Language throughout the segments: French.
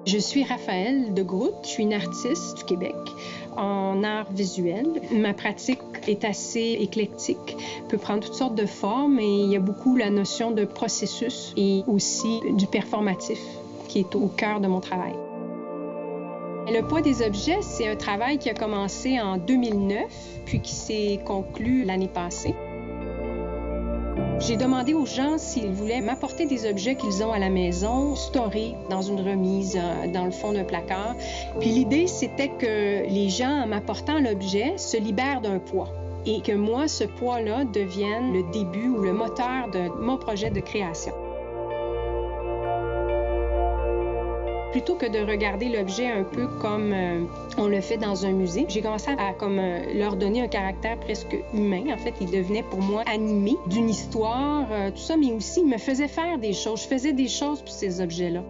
Je suis Raphaël de Groot, je suis une artiste du Québec en art visuel. Ma pratique est assez éclectique, peut prendre toutes sortes de formes et il y a beaucoup la notion de processus et aussi du performatif qui est au cœur de mon travail. Le poids des objets, c'est un travail qui a commencé en 2009 puis qui s'est conclu l'année passée. J'ai demandé aux gens s'ils voulaient m'apporter des objets qu'ils ont à la maison, storés dans une remise dans le fond d'un placard. Puis l'idée, c'était que les gens, en m'apportant l'objet, se libèrent d'un poids et que moi, ce poids-là devienne le début ou le moteur de mon projet de création. Plutôt que de regarder l'objet un peu comme on le fait dans un musée, j'ai commencé à leur donner un caractère presque humain. En fait, ils devenaient pour moi animés d'une histoire, tout ça, mais aussi ils me faisaient faire des choses. Je faisais des choses pour ces objets-là.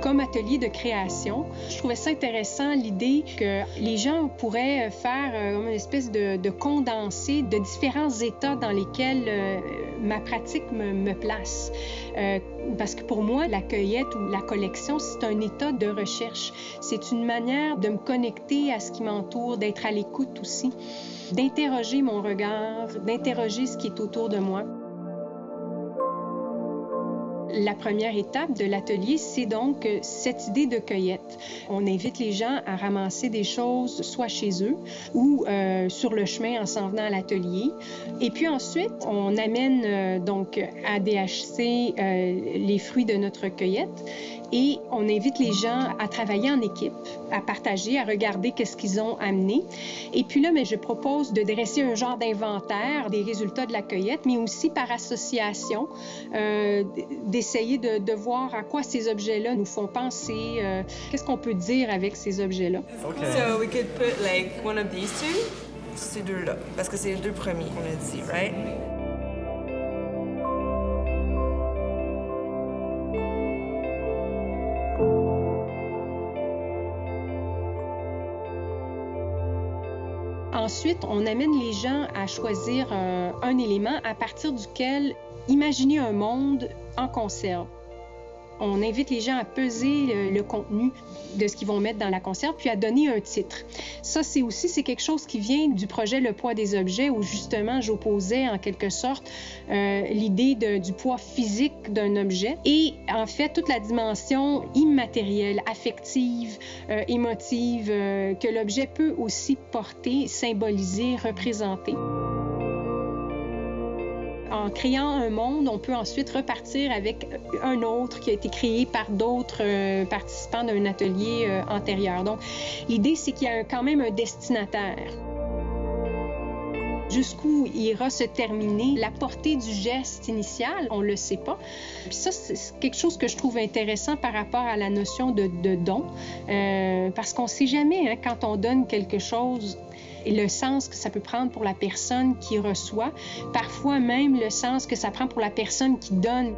Comme atelier de création, je trouvais ça intéressant, l'idée que les gens pourraient faire une espèce de condensé de différents états dans lesquels ma pratique me place. Parce que pour moi, la cueillette ou la collection, c'est un état de recherche. C'est une manière de me connecter à ce qui m'entoure, d'être à l'écoute aussi, d'interroger mon regard, d'interroger ce qui est autour de moi. La première étape de l'atelier, c'est donc cette idée de cueillette. On invite les gens à ramasser des choses soit chez eux ou sur le chemin en s'en venant à l'atelier. Et puis ensuite, on amène donc à DHC les fruits de notre cueillette et on invite les gens à travailler en équipe, à partager, à regarder qu'est-ce qu'ils ont amené. Et puis là, je propose de dresser un genre d'inventaire des résultats de la cueillette, mais aussi par association, d'essayer de voir à quoi ces objets-là nous font penser, qu'est-ce qu'on peut dire avec ces objets-là. Okay. So we could put like one of these two, ces deux-là, parce que c'est les deux premiers qu'on a dit, right? Ensuite, on amène les gens à choisir un élément à partir duquel imaginer un monde en conserve. On invite les gens à peser le contenu de ce qu'ils vont mettre dans la conserve, puis à donner un titre. Ça, c'est quelque chose qui vient du projet Le poids des objets, où justement, j'opposais en quelque sorte l'idée du poids physique d'un objet et en fait toute la dimension immatérielle, affective, émotive que l'objet peut aussi porter, symboliser, représenter. En créant un monde, on peut ensuite repartir avec un autre qui a été créé par d'autres participants d'un atelier antérieur. Donc, l'idée, c'est qu'il y a quand même un destinataire. Jusqu'où ira se terminer la portée du geste initial, on ne le sait pas. Puis ça, c'est quelque chose que je trouve intéressant par rapport à la notion de don, parce qu'on ne sait jamais, hein, quand on donne quelque chose, et le sens que ça peut prendre pour la personne qui reçoit, parfois même le sens que ça prend pour la personne qui donne.